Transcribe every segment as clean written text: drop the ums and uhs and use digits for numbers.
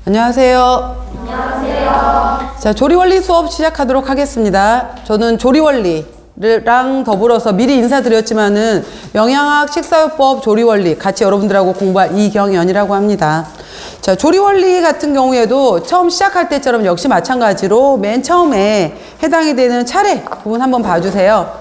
안녕하세요. 안녕하세요. 자, 조리원리 수업 시작하도록 하겠습니다. 저는 조리원리랑 더불어서 미리 인사드렸지만은 영양학, 식사요법, 조리원리 같이 여러분들하고 공부할 이경연이라고 합니다. 자, 조리원리 같은 경우에도 처음 시작할 때처럼 역시 마찬가지로 맨 처음에 해당이 되는 차례 부분 한번 봐주세요.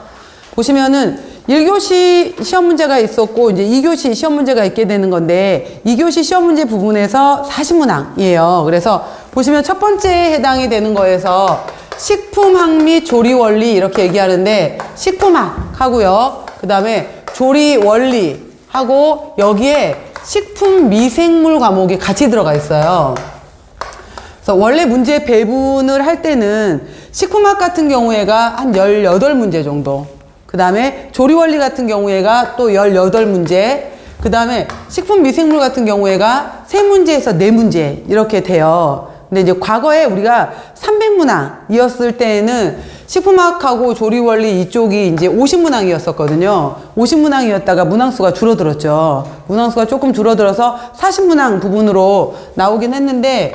보시면은 1교시 시험 문제가 있었고 이제 2교시 시험 문제가 있게 되는 건데 2교시 시험 문제 부분에서 40문항이에요. 그래서 보시면 첫 번째에 해당이 되는 거에서 식품학 및 조리원리 이렇게 얘기하는데 식품학 하고요. 그 다음에 조리원리 하고 여기에 식품미생물 과목이 같이 들어가 있어요. 그래서 원래 문제 배분을 할 때는 식품학 같은 경우에가 한 18문제 정도, 그 다음에 조리원리 같은 경우에가 또 18문제, 그 다음에 식품미생물 같은 경우에가 3문제에서 4문제 이렇게 돼요. 근데 이제 과거에 우리가 300문항이었을 때에는 식품학하고 조리원리 이쪽이 이제 50문항이었었거든요. 50문항이었다가 문항수가 줄어들었죠. 문항수가 조금 줄어들어서 40문항 부분으로 나오긴 했는데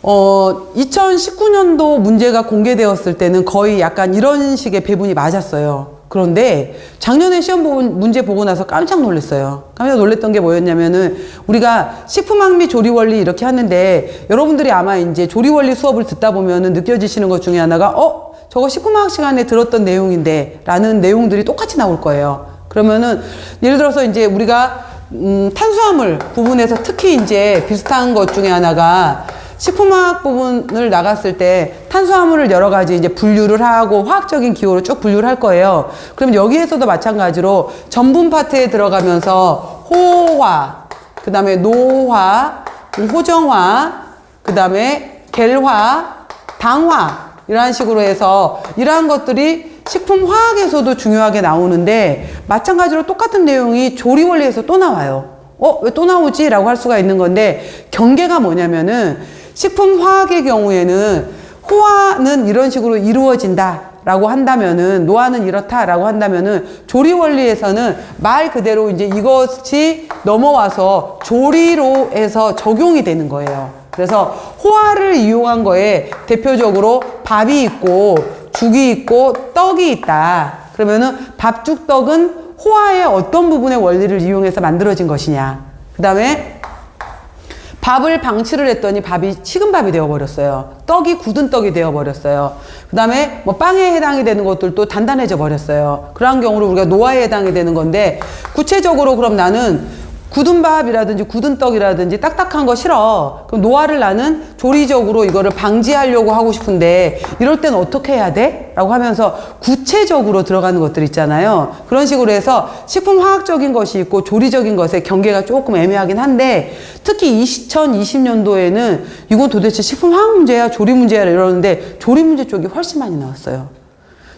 2019년도 문제가 공개되었을 때는 거의 약간 이런 식의 배분이 맞았어요. 그런데 작년에 시험 문제 보고 나서 깜짝 놀랐어요. 깜짝 놀랐던 게 뭐였냐면은 우리가 식품학 및 조리원리 이렇게 하는데 여러분들이 아마 이제 조리원리 수업을 듣다 보면은 느껴지시는 것 중에 하나가 저거 식품학 시간에 들었던 내용인데 라는 내용들이 똑같이 나올 거예요. 그러면은 예를 들어서 이제 우리가 탄수화물 부분에서 특히 이제 비슷한 것 중에 하나가 식품학 부분을 나갔을 때 탄수화물을 여러 가지 이제 분류를 하고 화학적인 기호로 쭉 분류를 할 거예요. 그럼 여기에서도 마찬가지로 전분 파트에 들어가면서 호화, 그 다음에 노화, 호정화, 그 다음에 겔화, 당화 이러한 식으로 해서 이러한 것들이 식품화학에서도 중요하게 나오는데 마찬가지로 똑같은 내용이 조리원리에서 또 나와요. 왜 또 나오지? 라고 할 수가 있는 건데 경계가 뭐냐면은 식품화학의 경우에는 호화는 이런 식으로 이루어진다 라고 한다면은 노화는 이렇다 라고 한다면은 조리원리에서는 말 그대로 이제 이것이 넘어와서 조리로 해서 적용이 되는 거예요. 그래서 호화를 이용한 거에 대표적으로 밥이 있고 죽이 있고 떡이 있다. 그러면은 밥, 죽, 떡은 호화의 어떤 부분의 원리를 이용해서 만들어진 것이냐. 그 다음에 밥을 방치를 했더니 밥이 식은 밥이 되어버렸어요. 떡이 굳은 떡이 되어버렸어요. 그 다음에 뭐 빵에 해당이 되는 것들도 단단해져 버렸어요. 그러한 경우로 우리가 노화에 해당이 되는 건데 구체적으로 그럼 나는 굳은 밥이라든지 굳은 떡이라든지 딱딱한 거 싫어. 그럼 노화를 나는 조리적으로 이거를 방지하려고 하고 싶은데 이럴 땐 어떻게 해야 돼? 라고 하면서 구체적으로 들어가는 것들 있잖아요. 그런 식으로 해서 식품화학적인 것이 있고 조리적인 것의 경계가 조금 애매하긴 한데 특히 2020년도에는 이건 도대체 식품화학 문제야 조리 문제야 이러는데 조리 문제 쪽이 훨씬 많이 나왔어요.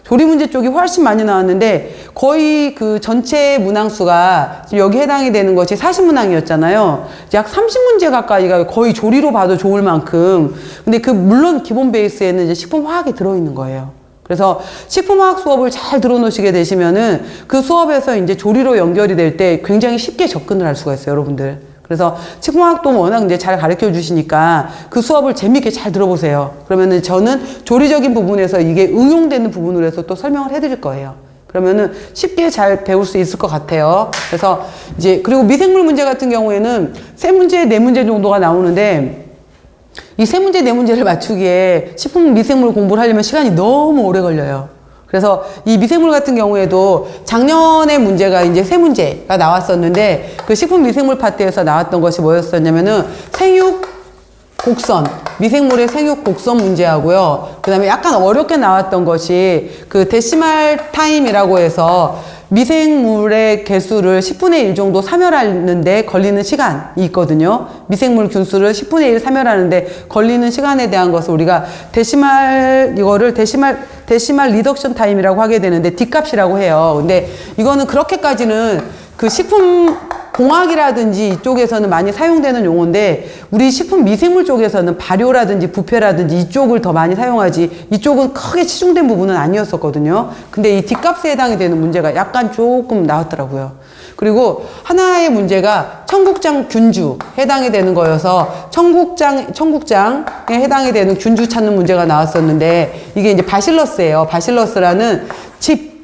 조리 문제 쪽이 훨씬 많이 나왔는데 거의 그 전체 문항수가 지금 여기 해당이 되는 것이 40문항이었잖아요. 약 30문제 가까이가 거의 조리로 봐도 좋을 만큼. 근데 물론 기본 베이스에는 이제 식품화학이 들어있는 거예요. 그래서 식품화학 수업을 잘 들어놓으시게 되시면은 그 수업에서 이제 조리로 연결이 될 때 굉장히 쉽게 접근을 할 수가 있어요, 여러분들. 그래서 식품화학도 워낙 이제 잘 가르쳐 주시니까 그 수업을 재밌게 잘 들어보세요. 그러면은 저는 조리적인 부분에서 이게 응용되는 부분으로 해서 또 설명을 해드릴 거예요. 그러면은 쉽게 잘 배울 수 있을 것 같아요. 그래서 이제 그리고 미생물 문제 같은 경우에는 3문제, 4문제 정도가 나오는데 이 3문제, 4문제를 맞추기에 식품 미생물 공부를 하려면 시간이 너무 오래 걸려요. 그래서 이 미생물 같은 경우에도 작년에 문제가 이제 3문제가 나왔었는데 그 식품 미생물 파트에서 나왔던 것이 뭐였었냐면은 생육 곡선, 미생물의 생육 곡선 문제하고요. 그 다음에 약간 어렵게 나왔던 것이 그 데시말 타임이라고 해서 미생물의 개수를 10분의 1 정도 사멸하는데 걸리는 시간이 있거든요. 미생물 균수를 10분의 1 사멸하는데 걸리는 시간에 대한 것을 우리가 데시말 리덕션 타임이라고 하게 되는데 D값이라고 해요. 근데 이거는 그렇게까지는 그 식품 공학이라든지 이쪽에서는 많이 사용되는 용어인데 우리 식품 미생물 쪽에서는 발효라든지 부패라든지 이쪽을 더 많이 사용하지 이쪽은 크게 치중된 부분은 아니었었거든요. 근데 이 D값에 해당이 되는 문제가 약간 조금 나왔더라고요. 그리고 하나의 문제가 청국장 균주 해당이 되는 거여서 청국장에 해당이 되는 균주 찾는 문제가 나왔었는데 이게 이제 바실러스예요. 바실러스라는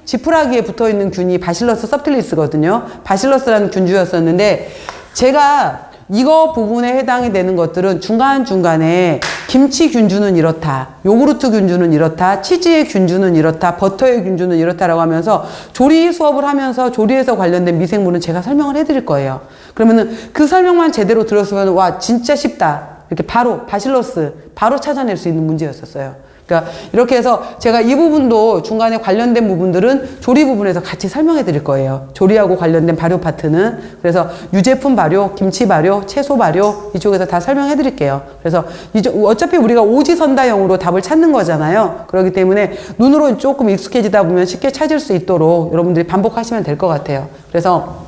지푸라기에 붙어 있는 균이 바실러스 서브틸리스거든요. 바실러스라는 균주였었는데 제가 이거 부분에 해당이 되는 것들은 중간중간에 김치 균주는 이렇다, 요구르트 균주는 이렇다, 치즈의 균주는 이렇다, 버터의 균주는 이렇다라고 하면서 조리 수업을 하면서 조리에서 관련된 미생물은 제가 설명을 해드릴 거예요. 그러면은 그 설명만 제대로 들었으면 와 진짜 쉽다, 이렇게 바로 바실러스 바로 찾아낼 수 있는 문제였었어요. 그러니까 이렇게 해서 제가 이 부분도 중간에 관련된 부분들은 조리 부분에서 같이 설명해 드릴 거예요. 조리하고 관련된 발효 파트는. 그래서 유제품 발효, 김치 발효, 채소 발효 이쪽에서 다 설명해 드릴게요. 그래서 어차피 우리가 오지선다형으로 답을 찾는 거잖아요. 그렇기 때문에 눈으로 조금 익숙해지다 보면 쉽게 찾을 수 있도록 여러분들이 반복하시면 될 것 같아요. 그래서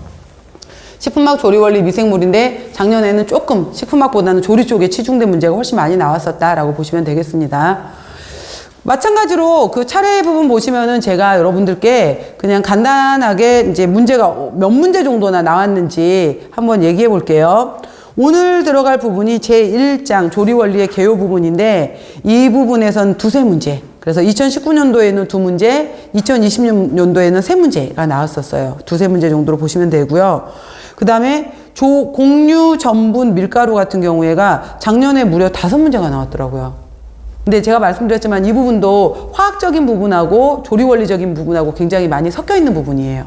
식품학 조리원리 미생물인데 작년에는 조금 식품학보다는 조리 쪽에 치중된 문제가 훨씬 많이 나왔었다라고 보시면 되겠습니다. 마찬가지로 그 차례 부분 보시면은 제가 여러분들께 그냥 간단하게 이제 문제가 몇 문제 정도나 나왔는지 한번 얘기해 볼게요. 오늘 들어갈 부분이 제1장 조리원리의 개요 부분인데 이 부분에선 두세 문제. 그래서 2019년도에는 2문제, 2020년도에는 3문제가 나왔었어요. 두세 문제 정도로 보시면 되고요. 그 다음에 곡류, 전분, 밀가루 같은 경우에가 작년에 무려 5문제가 나왔더라고요. 근데 제가 말씀드렸지만 이 부분도 화학적인 부분하고 조리원리적인 부분하고 굉장히 많이 섞여 있는 부분이에요.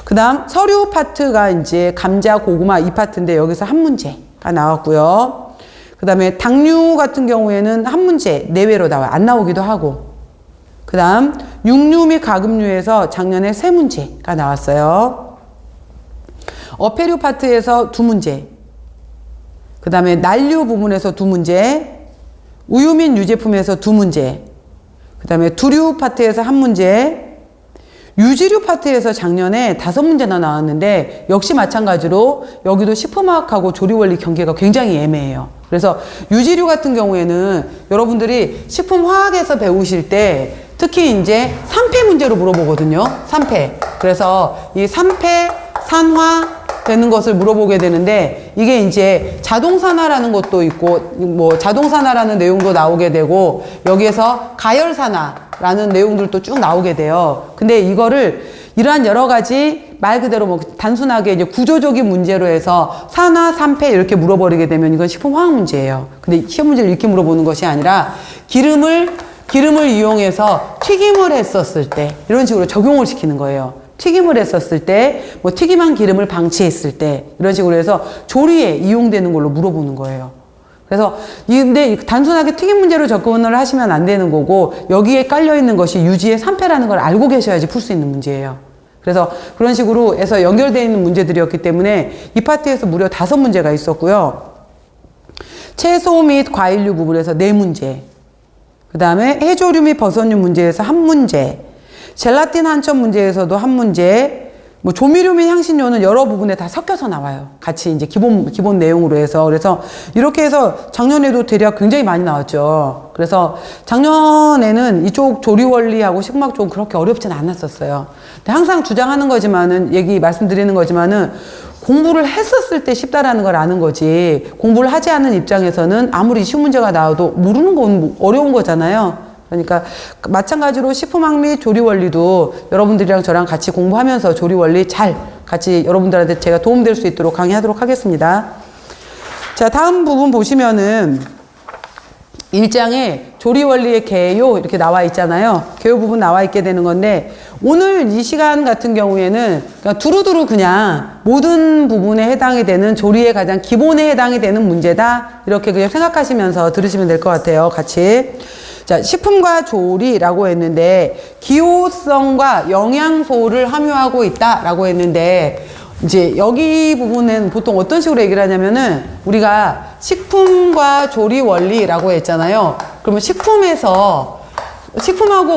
그 다음 서류 파트가 이제 감자, 고구마 이 파트인데 여기서 한 문제가 나왔고요. 그 다음에 당류 같은 경우에는 한 문제 내외로 나와요. 안 나오기도 하고. 그 다음 육류 및 가금류에서 작년에 3문제가 나왔어요. 어패류 파트에서 2문제. 그 다음에 난류 부분에서 2문제. 우유 및 유제품에서 2문제, 그 다음에 두류 파트에서 1문제, 유지류 파트에서 작년에 5문제나 나왔는데 역시 마찬가지로 여기도 식품화학하고 조리원리 경계가 굉장히 애매해요. 그래서 유지류 같은 경우에는 여러분들이 식품화학에서 배우실 때 특히 이제 3패 문제로 물어보거든요. 3패. 그래서 이 3패, 산화, 되는 것을 물어보게 되는데 이게 이제 자동산화라는 것도 있고 뭐 자동산화라는 내용도 나오게 되고 여기에서 가열산화라는 내용들도 쭉 나오게 돼요. 근데 이거를 이러한 여러 가지 말 그대로 뭐 단순하게 이제 구조적인 문제로 해서 산화, 산패 이렇게 물어버리게 되면 이건 식품화학 문제예요. 근데 시험 문제를 이렇게 물어보는 것이 아니라 기름을 이용해서 튀김을 했었을 때 이런 식으로 적용을 시키는 거예요. 튀김을 했었을 때, 뭐 튀김한 기름을 방치했을 때 이런 식으로 해서 조리에 이용되는 걸로 물어보는 거예요. 그래서 근데 단순하게 튀김 문제로 접근을 하시면 안 되는 거고 여기에 깔려 있는 것이 유지의 3패라는 걸 알고 계셔야지 풀 수 있는 문제예요. 그래서 그런 식으로 해서 연결되어 있는 문제들이었기 때문에 이 파트에서 무려 5문제가 있었고요. 채소 및 과일류 부분에서 4문제. 그 다음에 해조류 및 버섯류 문제에서 1문제. 젤라틴 한첩 문제에서도 1문제, 뭐 조미료 및 향신료는 여러 부분에 다 섞여서 나와요. 같이 이제 기본 내용으로 해서. 그래서 이렇게 해서 작년에도 대략 굉장히 많이 나왔죠. 그래서 작년에는 이쪽 조리원리하고 식품학 쪽은 그렇게 어렵지는 않았었어요. 근데 항상 주장하는 거지만은, 말씀드리는 거지만은 공부를 했었을 때 쉽다라는 걸 아는 거지, 공부를 하지 않은 입장에서는 아무리 쉬운 문제가 나와도 모르는 건 어려운 거잖아요. 그러니까 마찬가지로 식품학 및 조리원리도 여러분들이랑 저랑 같이 공부하면서 조리원리 잘 같이 여러분들한테 제가 도움될 수 있도록 강의하도록 하겠습니다. 자, 다음 부분 보시면은 1장에 조리원리의 개요 이렇게 나와 있잖아요. 개요 부분 나와 있게 되는 건데 오늘 이 시간 같은 경우에는 그냥 두루두루 그냥 모든 부분에 해당이 되는 조리의 가장 기본에 해당이 되는 문제다 이렇게 그냥 생각하시면서 들으시면 될 것 같아요. 같이. 자, 식품과 조리라고 했는데 기호성과 영양소를 함유하고 있다라고 했는데 이제 여기 부분은 보통 어떤 식으로 얘기를 하냐면은 우리가 식품과 조리 원리라고 했잖아요. 그러면 식품하고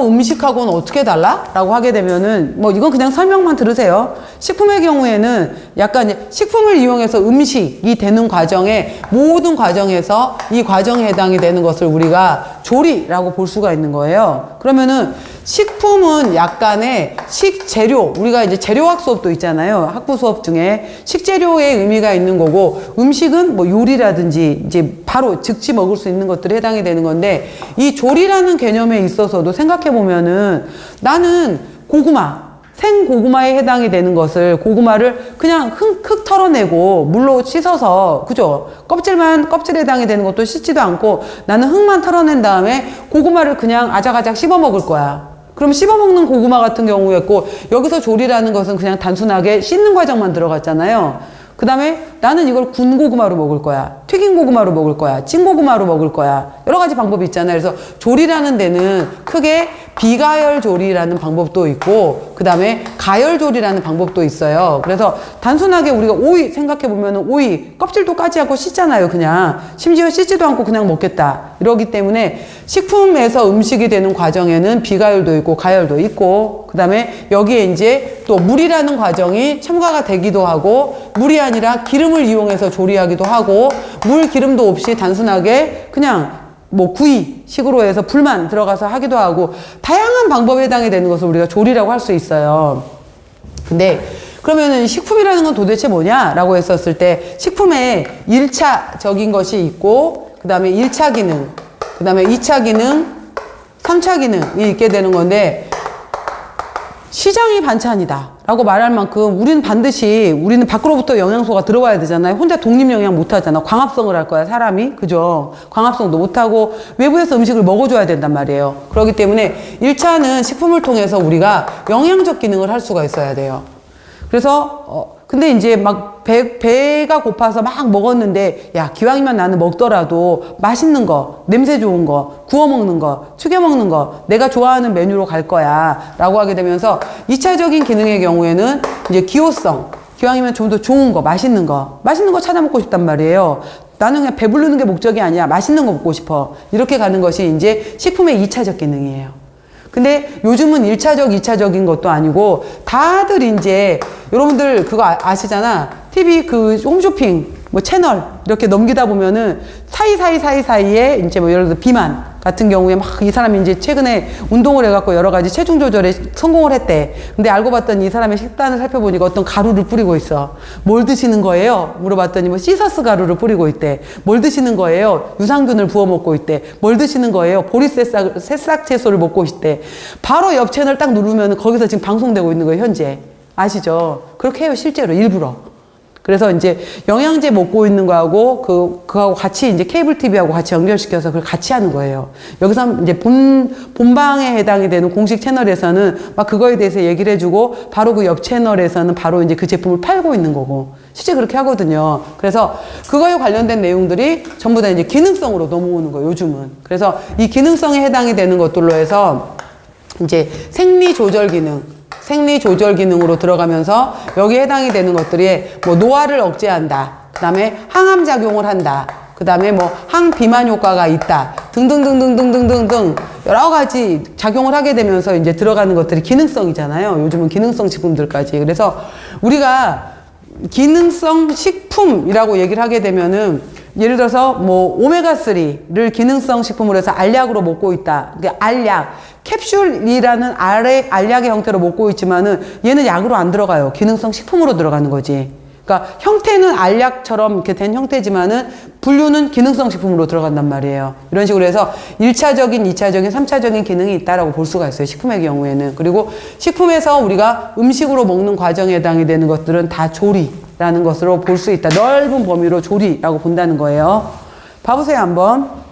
음식하고는 어떻게 달라? 라고 하게 되면은 뭐 이건 그냥 설명만 들으세요. 식품의 경우에는 약간 식품을 이용해서 음식이 되는 과정에 모든 과정에서 이 과정에 해당이 되는 것을 우리가 조리라고 볼 수가 있는 거예요. 그러면은 식품은 약간의 식재료, 우리가 이제 재료학 수업도 있잖아요. 학부 수업 중에 식재료의 의미가 있는 거고, 음식은 뭐 요리라든지 이제 바로 즉시 먹을 수 있는 것들에 해당이 되는 건데, 이 조리라는 개념에 있어서도 생각해 보면은 나는 고구마, 생고구마에 해당이 되는 것을, 고구마를 그냥 흙 털어내고 물로 씻어서, 그죠? 껍질에 해당이 되는 것도 씻지도 않고 나는 흙만 털어낸 다음에 고구마를 그냥 아작아작 씹어 먹을 거야. 그럼 씹어 먹는 고구마 같은 경우였고, 여기서 조리라는 것은 그냥 단순하게 씻는 과정만 들어갔잖아요. 그 다음에 나는 이걸 군 고구마로 먹을 거야. 튀긴 고구마로 먹을 거야. 찐 고구마로 먹을 거야. 여러 가지 방법이 있잖아요. 그래서 조리라는 데는 크게 비가열 조리라는 방법도 있고, 그 다음에 가열 조리라는 방법도 있어요. 그래서 단순하게 우리가 오이 생각해보면 오이 껍질도 까지 않고 씻잖아요. 그냥 심지어 씻지도 않고 그냥 먹겠다. 이러기 때문에 식품에서 음식이 되는 과정에는 비가열도 있고 가열도 있고, 그 다음에 여기에 이제 또 물이라는 과정이 첨가가 되기도 하고, 물이 아니라 기름을 이용해서 조리하기도 하고, 물 기름도 없이 단순하게 그냥 뭐 구이식으로 해서 불만 들어가서 하기도 하고, 다양한 방법에 해당이 되는 것을 우리가 조리라고 할 수 있어요. 근데 그러면은 식품이라는 건 도대체 뭐냐라고 했었을 때, 식품에 1차적인 것이 있고, 그 다음에 1차 기능, 그 다음에 2차 기능, 3차 기능이 있게 되는 건데, 시장이 반찬이다 라고 말할 만큼 우리는 밖으로부터 영양소가 들어와야 되잖아요. 혼자 독립 영양 못 하잖아. 광합성을 할 거야, 사람이. 그죠? 광합성도 못 하고 외부에서 음식을 먹어줘야 된단 말이에요. 그렇기 때문에 1차는 식품을 통해서 우리가 영양적 기능을 할 수가 있어야 돼요. 그래서 근데 이제 막 배가 고파서 막 먹었는데, 야, 기왕이면 나는 먹더라도 맛있는 거, 냄새 좋은 거, 구워 먹는 거, 튀겨 먹는 거, 내가 좋아하는 메뉴로 갈 거야 라고 하게 되면서 2차적인 기능의 경우에는 이제 기호성, 기왕이면 좀 더 좋은 거, 맛있는 거 찾아 먹고 싶단 말이에요. 나는 그냥 배부르는 게 목적이 아니야. 맛있는 거 먹고 싶어. 이렇게 가는 것이 이제 식품의 2차적 기능이에요. 근데 요즘은 1차적, 2차적인 것도 아니고, 다들 이제, 여러분들 그거 아시잖아. TV 그 홈쇼핑, 뭐 채널, 이렇게 넘기다 보면은, 사이에, 이제 뭐 예를 들어 비만 같은 경우에 막 이 사람이 이제 최근에 운동을 해갖고 여러 가지 체중 조절에 성공을 했대. 근데 알고 봤더니 이 사람의 식단을 살펴보니까 어떤 가루를 뿌리고 있어. 뭘 드시는 거예요? 물어봤더니 뭐 시서스 가루를 뿌리고 있대. 뭘 드시는 거예요? 유산균을 부어 먹고 있대. 뭘 드시는 거예요? 새싹 채소를 먹고 있대. 바로 옆 채널 딱 누르면 거기서 지금 방송되고 있는 거예요, 현재. 아시죠? 그렇게 해요, 실제로, 일부러. 그래서 이제 영양제 먹고 있는 거하고 그하고 같이 이제 케이블 TV하고 같이 연결시켜서 그걸 같이 하는 거예요. 여기서 이제 본방에 해당이 되는 공식 채널에서는 막 그거에 대해서 얘기를 해주고, 바로 그 옆 채널에서는 바로 이제 그 제품을 팔고 있는 거고, 실제 그렇게 하거든요. 그래서 그거에 관련된 내용들이 전부 다 이제 기능성으로 넘어오는 거예요, 요즘은. 그래서 이 기능성에 해당이 되는 것들로 해서 이제 생리 조절 기능으로 들어가면서 여기에 해당이 되는 것들이 뭐 노화를 억제한다. 그 다음에 항암 작용을 한다. 그 다음에 뭐 항비만 효과가 있다. 등등등등등등등등 여러 가지 작용을 하게 되면서 이제 들어가는 것들이 기능성이잖아요. 요즘은 기능성 식품들까지. 그래서 우리가 기능성 식품이라고 얘기를 하게 되면은, 예를 들어서 뭐 오메가3를 기능성 식품으로 해서 알약으로 먹고 있다. 그러니까 알약, 캡슐이라는 알약의 형태로 먹고 있지만은 얘는 약으로 안 들어가요. 기능성 식품으로 들어가는 거지. 그러니까 형태는 알약처럼 이렇게 된 형태지만은 분류는 기능성 식품으로 들어간단 말이에요. 이런 식으로 해서 1차적인, 2차적인, 3차적인 기능이 있다라고 볼 수가 있어요, 식품의 경우에는. 그리고 식품에서 우리가 음식으로 먹는 과정에 해당이 되는 것들은 다 조리라는 것으로 볼 수 있다. 넓은 범위로 조리라고 본다는 거예요. 봐보세요, 한번.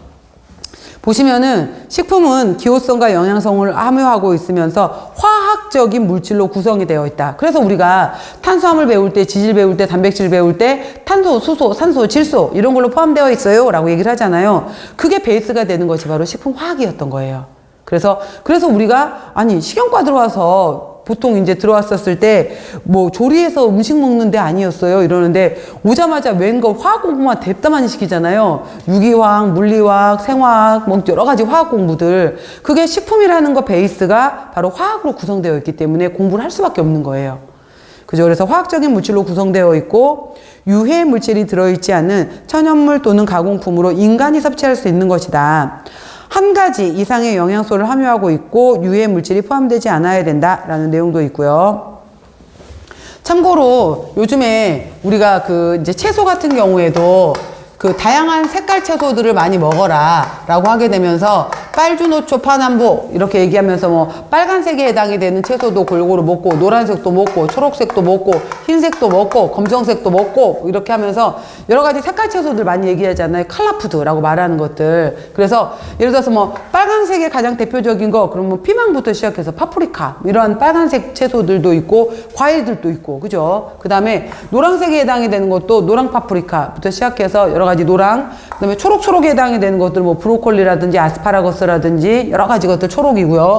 보시면은 식품은 기호성과 영양성을 함유하고 있으면서 화학적인 물질로 구성이 되어 있다. 그래서 우리가 탄수화물 배울 때, 지질 배울 때, 단백질 배울 때 탄소, 수소, 산소, 질소 이런 걸로 포함되어 있어요 라고 얘기를 하잖아요. 그게 베이스가 되는 것이 바로 식품 화학이었던 거예요. 그래서 우리가 아니 식용과 들어와서 보통 이제 들어왔었을 때 뭐 조리해서 음식 먹는 데 아니었어요 이러는데, 오자마자 웬걸 화학 공부만 냅다 많이 시키잖아요. 유기화학, 물리화학, 생화학, 뭐 여러 가지 화학 공부들. 그게 식품이라는 거 베이스가 바로 화학으로 구성되어 있기 때문에 공부를 할 수밖에 없는 거예요. 그죠? 그래서 화학적인 물질로 구성되어 있고, 유해 물질이 들어있지 않은 천연물 또는 가공품으로 인간이 섭취할 수 있는 것이다. 한 가지 이상의 영양소를 함유하고 있고 유해 물질이 포함되지 않아야 된다라는 내용도 있고요. 참고로 요즘에 우리가 그 이제 채소 같은 경우에도 그 다양한 색깔 채소들을 많이 먹어라 라고 하게 되면서 빨주노초 파남보 이렇게 얘기하면서 뭐 빨간색에 해당이 되는 채소도 골고루 먹고 노란색도 먹고 초록색도 먹고 흰색도 먹고 검정색도 먹고 이렇게 하면서 여러 가지 색깔 채소들 많이 얘기하잖아요. 컬러푸드라고 말하는 것들. 그래서 예를 들어서 뭐 빨간색의 가장 대표적인 거 그러면 피망부터 시작해서 파프리카 이런 빨간색 채소들도 있고 과일들도 있고 그죠? 그 다음에 노란색에 해당이 되는 것도 노랑 파프리카부터 시작해서 여러 가지 노랑, 그 다음에 초록초록에 해당이 되는 것들 뭐 브로콜리라든지 아스파라거스라든지 여러 가지 것들 초록이고요.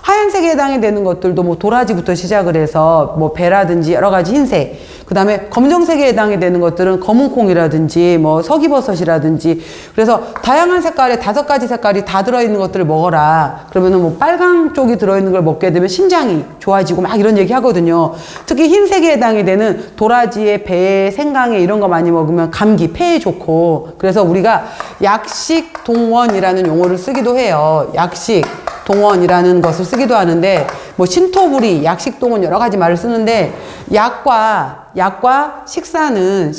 하얀색에 해당이 되는 것들도 뭐 도라지부터 시작을 해서 뭐 배라든지 여러 가지 흰색, 그 다음에 검정색에 해당이 되는 것들은 검은콩이라든지 뭐 서기버섯이라든지 그래서 다양한 색깔의 5가지 색깔이 다 들어있는 것들을 먹어라. 그러면은 뭐 빨강 쪽이 들어있는 걸 먹게 되면 신장이 좋아지고 막 이런 얘기 하거든요. 특히 흰색에 해당이 되는 도라지에 배에 생강에 이런 거 많이 먹으면 감기, 폐에 좋고 그래서 우리가 약식 동원이라는 용어를 쓰기도 해요. 약식 동원이라는 것을 쓰기도 하는데 뭐 신토부리, 약식동원 여러 가지 말을 쓰는데 약과 식사는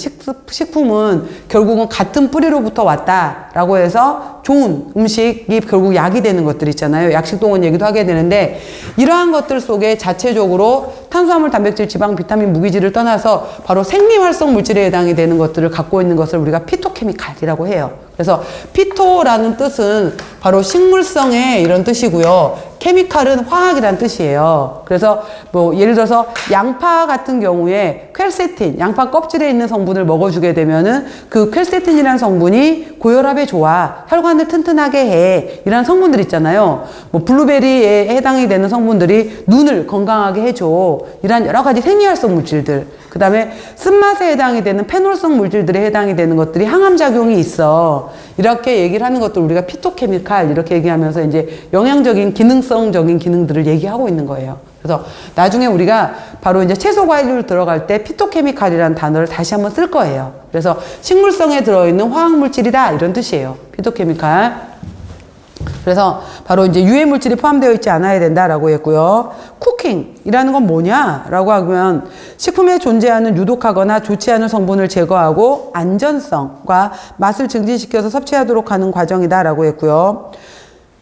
식품은 결국은 같은 뿌리로부터 왔다라고 해서 좋은 음식이 결국 약이 되는 것들 있잖아요. 약식동원 얘기도 하게 되는데 이러한 것들 속에 자체적으로 탄수화물, 단백질, 지방, 비타민, 무기질을 떠나서 바로 생리활성 물질에 해당이 되는 것들을 갖고 있는 것을 우리가 피토케미칼이라고 해요. 그래서 피토라는 뜻은 바로 식물성의 이런 뜻이고요. 케미칼은 화학이란 뜻이에요. 그래서 뭐 예를 들어서 양파 같은 경우에 퀘르세틴, 양파 껍질에 있는 성분을 먹어주게 되면은 그 퀘르세틴이라는 성분이 고혈압에 좋아, 혈관을 튼튼하게 해, 이런 성분들 있잖아요. 뭐 블루베리에 해당이 되는 성분들이 눈을 건강하게 해줘, 이런 여러 가지 생리활성 물질들. 그 다음에 쓴맛에 해당이 되는 페놀성 물질들에 해당이 되는 것들이 항암작용이 있어. 이렇게 얘기를 하는 것들 우리가 피토케미칼 이렇게 얘기하면서 이제 영양적인 기능성적인 기능들을 얘기하고 있는 거예요. 그래서 나중에 우리가 바로 이제 채소 과일을 들어갈 때 피토케미칼이라는 단어를 다시 한번 쓸 거예요. 그래서 식물성에 들어있는 화학물질이다 이런 뜻이에요. 피토케미칼. 그래서 바로 이제 유해 물질이 포함되어 있지 않아야 된다라고 했고요. 쿠킹이라는 건 뭐냐라고 하면 식품에 존재하는 유독하거나 좋지 않은 성분을 제거하고 안전성과 맛을 증진시켜서 섭취하도록 하는 과정이다라고 했고요.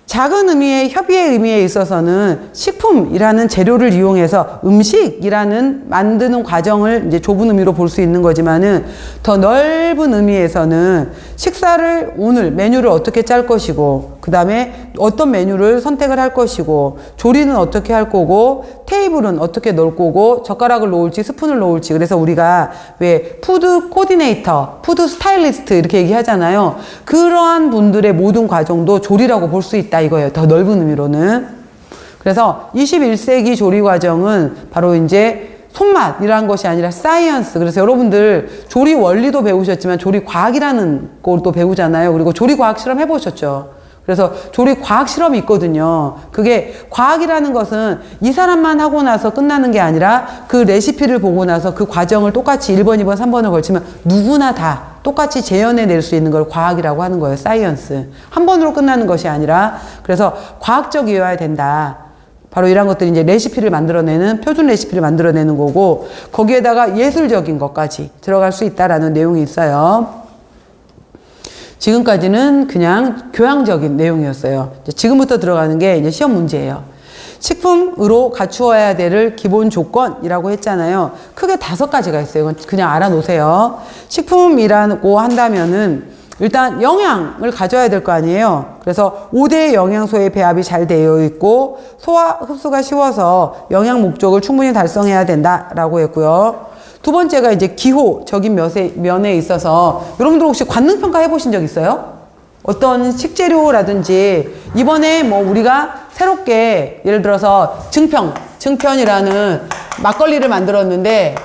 작은 의미의 협의의 의미에 있어서는 식품이라는 재료를 이용해서 음식이라는 만드는 과정을 이제 좁은 의미로 볼 수 있는 거지만은 더 넓은 의미에서는 식사를 오늘 메뉴를 어떻게 짤 것이고 그 다음에 어떤 메뉴를 선택을 할 것이고 조리는 어떻게 할 거고 테이블은 어떻게 넣을 거고 젓가락을 놓을지 스푼을 놓을지 그래서 우리가 왜 푸드 코디네이터, 푸드 스타일리스트 이렇게 얘기하잖아요. 그러한 분들의 모든 과정도 조리라고 볼 수 있다 이거예요. 더 넓은 의미로는. 그래서 21세기 조리 과정은 바로 이제 손맛이라는 것이 아니라 사이언스. 그래서 여러분들 조리 원리도 배우셨지만 조리 과학이라는 것도 배우잖아요. 그리고 조리 과학 실험 해보셨죠. 그래서 조리 과학 실험이 있거든요. 그게 과학이라는 것은 이 사람만 하고 나서 끝나는 게 아니라 그 레시피를 보고 나서 그 과정을 똑같이 1번, 2번, 3번을 걸치면 누구나 다 똑같이 재현해낼 수 있는 걸 과학이라고 하는 거예요. 사이언스. 한 번으로 끝나는 것이 아니라 그래서 과학적이어야 된다. 바로 이런 것들이 이제 레시피를 만들어내는 표준 레시피를 만들어내는 거고 거기에다가 예술적인 것까지 들어갈 수 있다라는 내용이 있어요. 지금까지는 그냥 교양적인 내용이었어요. 지금부터 들어가는 게 이제 시험 문제예요. 식품으로 갖추어야 될 기본 조건이라고 했잖아요. 크게 5가지가 있어요. 이건 그냥 알아놓으세요. 식품이라고 한다면은 일단 영양을 가져야 될 거 아니에요. 그래서 5대 영양소의 배합이 잘 되어 있고 소화 흡수가 쉬워서 영양 목적을 충분히 달성해야 된다라고 했고요. 두 번째가 이제 기호적인 면에 있어서 여러분들 혹시 관능평가 해보신 적 있어요? 어떤 식재료라든지 이번에 뭐 우리가 새롭게 예를 들어서 증편이라는 막걸리를 만들었는데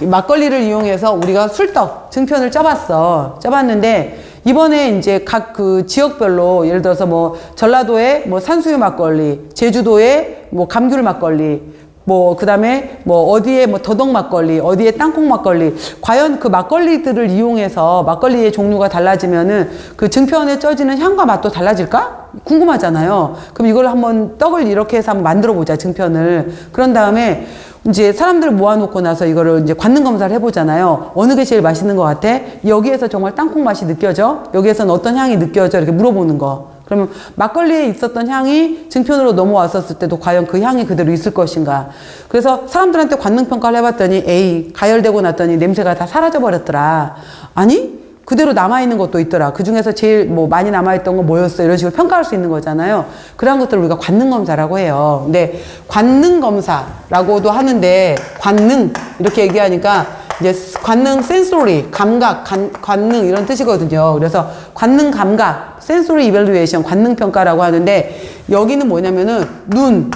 막걸리를 이용해서 우리가 술떡 증편을 짜봤는데 이번에 이제 각 그 지역별로 예를 들어서 뭐 전라도에 뭐 산수유 막걸리, 제주도에 뭐 감귤 막걸리, 뭐 그다음에 뭐 어디에 뭐 더덕 막걸리, 어디에 땅콩 막걸리, 과연 그 막걸리들을 이용해서 막걸리의 종류가 달라지면은 그 증편에 쪄지는 향과 맛도 달라질까? 궁금하잖아요. 그럼 이걸 한번 떡을 이렇게 해서 한번 만들어 보자, 증편을. 그런 다음에 이제 사람들 모아놓고 나서 이거를 이제 관능 검사를 해보잖아요. 어느 게 제일 맛있는 것 같아? 여기에서 정말 땅콩 맛이 느껴져? 여기에서는 어떤 향이 느껴져? 이렇게 물어보는 거. 그러면 막걸리에 있었던 향이 증편으로 넘어왔었을 때도 과연 그 향이 그대로 있을 것인가. 그래서 사람들한테 관능평가를 해봤더니 에이, 가열되고 났더니 냄새가 다 사라져버렸더라. 아니? 그대로 남아있는 것도 있더라. 그 중에서 제일 뭐 많이 남아있던 건 뭐였어? 이런 식으로 평가할 수 있는 거잖아요. 그런 것들을 우리가 관능검사라고 해요. 근데 관능검사라고도 하는데, 관능, 이렇게 얘기하니까 이제 관능, 센소리, 감각, 관능 이런 뜻이거든요. 그래서 관능 감각, 센소리 이밸루에이션, 관능 평가라고 하는데, 여기는 뭐냐면은 눈,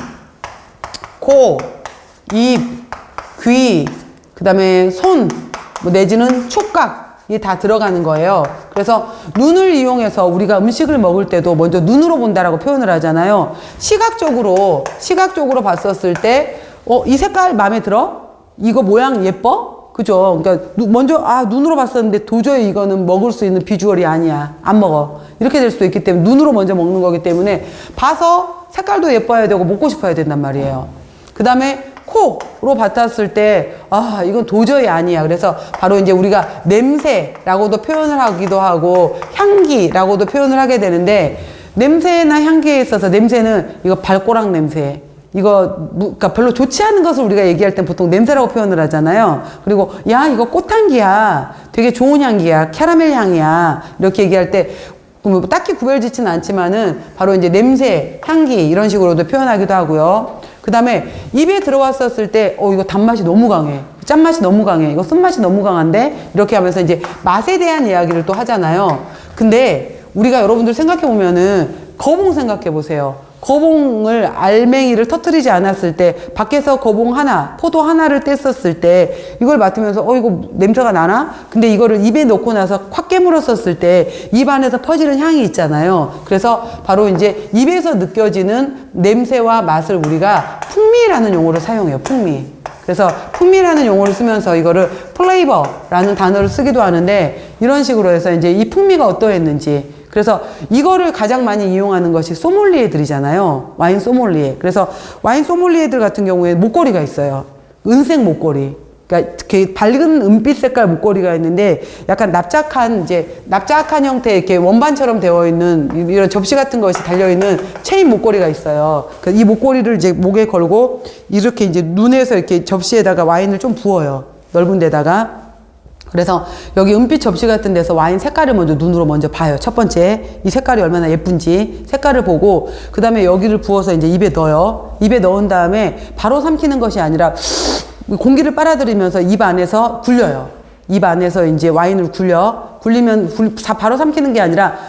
코, 입, 귀, 그 다음에 손, 뭐 내지는 촉각, 이게 다 들어가는 거예요. 그래서 눈을 이용해서 우리가 음식을 먹을 때도 먼저 눈으로 본다라고 표현을 하잖아요. 시각적으로 봤었을 때, 이 색깔 마음에 들어? 이거 모양 예뻐? 그죠? 그러니까 먼저 눈으로 봤었는데 도저히 이거는 먹을 수 있는 비주얼이 아니야. 안 먹어. 이렇게 될 수도 있기 때문에 눈으로 먼저 먹는 거기 때문에 봐서 색깔도 예뻐야 되고 먹고 싶어야 된단 말이에요. 그 다음에 코로 맡았을 때, 이건 도저히 아니야. 그래서 바로 이제 우리가 냄새라고도 표현을 하기도 하고, 향기라고도 표현을 하게 되는데, 냄새나 향기에 있어서 냄새는 이거 발꼬락 냄새. 그러니까 별로 좋지 않은 것을 우리가 얘기할 땐 보통 냄새라고 표현을 하잖아요. 그리고, 야, 이거 꽃향기야. 되게 좋은 향기야. 캐러멜 향이야. 이렇게 얘기할 때, 뭐 딱히 구별짓지는 않지만은 바로 이제 냄새, 향기 이런 식으로도 표현하기도 하고요. 그 다음에 입에 들어왔었을 때 이거 단맛이 너무 강해, 짠맛이 너무 강해, 이거 쓴맛이 너무 강한데, 이렇게 하면서 이제 맛에 대한 이야기를 또 하잖아요. 근데 우리가 여러분들 생각해 보면은 거봉 생각해 보세요. 거봉을, 알맹이를 터뜨리지 않았을 때, 밖에서 거봉 하나, 포도 하나를 뗐었을 때, 이걸 맡으면서, 이거 냄새가 나나? 근데 이거를 입에 넣고 나서 콱 깨물었었을 때, 입 안에서 퍼지는 향이 있잖아요. 그래서 바로 이제 입에서 느껴지는 냄새와 맛을 우리가 풍미라는 용어를 사용해요. 풍미. 그래서 풍미라는 용어를 쓰면서 이거를 플레이버라는 단어를 쓰기도 하는데, 이런 식으로 해서 이제 이 풍미가 어떠했는지, 그래서 이거를 가장 많이 이용하는 것이 소믈리에들이잖아요. 와인 소믈리에. 그래서 와인 소믈리에들 같은 경우에 목걸이가 있어요. 은색 목걸이. 그러니까 이렇게 밝은 은빛 색깔 목걸이가 있는데, 약간 납작한 형태의 이렇게 원반처럼 되어 있는 이런 접시 같은 것이 달려있는 체인 목걸이가 있어요. 이 목걸이를 이제 목에 걸고 이렇게 이제 눈에서 이렇게 접시에다가 와인을 좀 부어요. 넓은 데다가. 그래서 여기 은빛 접시 같은 데서 와인 색깔을 눈으로 먼저 봐요. 첫 번째, 이 색깔이 얼마나 예쁜지 색깔을 보고, 그 다음에 여기를 부어서 이제 입에 넣어요. 입에 넣은 다음에 바로 삼키는 것이 아니라 공기를 빨아들이면서 입 안에서 굴려요. 입 안에서 이제 와인을 굴리면 바로 삼키는 게 아니라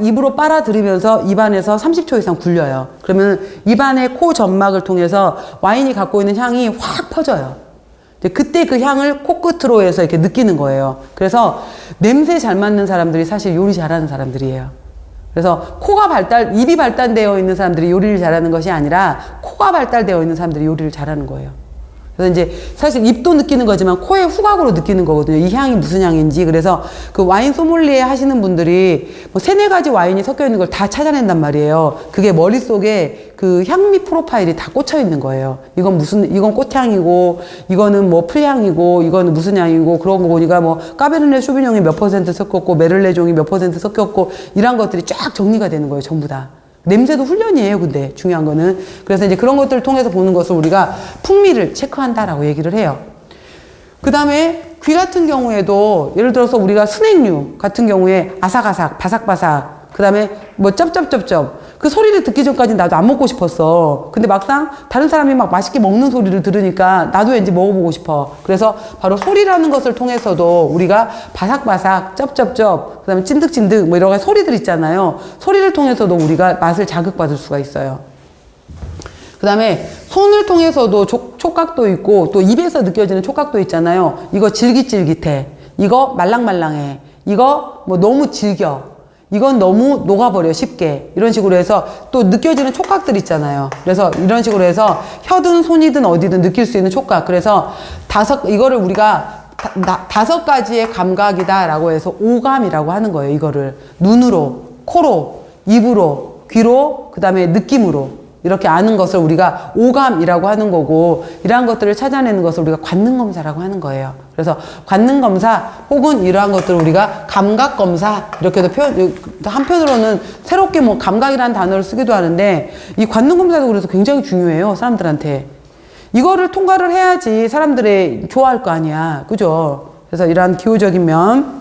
입으로 빨아들이면서 입 안에서 30초 이상 굴려요. 그러면 입 안의 코 점막을 통해서 와인이 갖고 있는 향이 확 퍼져요. 그때 그 향을 코끝으로 해서 이렇게 느끼는 거예요. 그래서 냄새 잘 맡는 사람들이 사실 요리 잘하는 사람들이에요. 그래서 입이 발달되어 있는 사람들이 요리를 잘하는 것이 아니라 코가 발달되어 있는 사람들이 요리를 잘하는 거예요. 그래서 이제 사실 입도 느끼는 거지만 코의 후각으로 느끼는 거거든요. 이 향이 무슨 향인지. 그래서 그 와인 소믈리에 하시는 분들이 뭐 3-4가지 와인이 섞여 있는 걸 다 찾아낸단 말이에요. 그게 머릿속에 그 향미 프로파일이 다 꽂혀 있는 거예요. 이건 꽃향이고, 이거는 뭐 풀향이고, 이거는 무슨 향이고, 그런 거 보니까 뭐 까베르네 쇼비뇽이 몇 % 섞였고, 메를레종이 몇 % 섞였고, 이런 것들이 쫙 정리가 되는 거예요. 전부 다. 냄새도 훈련이에요, 근데 중요한 거는. 그래서 이제 그런 것들을 통해서 보는 것을 우리가 풍미를 체크한다라고 얘기를 해요. 그 다음에 귀 같은 경우에도 예를 들어서 우리가 스낵류 같은 경우에 아삭아삭, 바삭바삭, 그 다음에 뭐 쩝쩝쩝쩝, 그 소리를 듣기 전까지 나도 안 먹고 싶었어. 근데 막상 다른 사람이 막 맛있게 먹는 소리를 들으니까 나도 왠지 먹어보고 싶어. 그래서 바로 소리라는 것을 통해서도 우리가 바삭바삭, 쩝쩝쩝, 그 다음에 찐득찐득 뭐 이런 소리들 있잖아요. 소리를 통해서도 우리가 맛을 자극받을 수가 있어요. 그 다음에 손을 통해서도 촉각도 있고, 또 입에서 느껴지는 촉각도 있잖아요. 이거 질깃질깃해. 이거 말랑말랑해. 이거 뭐 너무 질겨. 이건 너무 녹아버려 쉽게. 이런 식으로 해서 또 느껴지는 촉각들 있잖아요. 그래서 이런 식으로 해서 혀든 손이든 어디든 느낄 수 있는 촉각. 그래서 이거를 우리가 다섯 가지의 감각이다라고 해서 오감이라고 하는 거예요. 이거를 눈으로, 코로, 입으로, 귀로, 그 다음에 느낌으로 이렇게 아는 것을 우리가 오감이라고 하는 거고, 이러한 것들을 찾아내는 것을 우리가 관능검사라고 하는 거예요. 그래서 관능검사 혹은 이러한 것들을 우리가 감각검사 이렇게도 한편으로는 새롭게 뭐 감각이라는 단어를 쓰기도 하는데, 이 관능검사도 그래서 굉장히 중요해요, 사람들한테. 이거를 통과를 해야지 사람들이 좋아할 거 아니야, 그죠? 그래서 이러한 기호적인 면,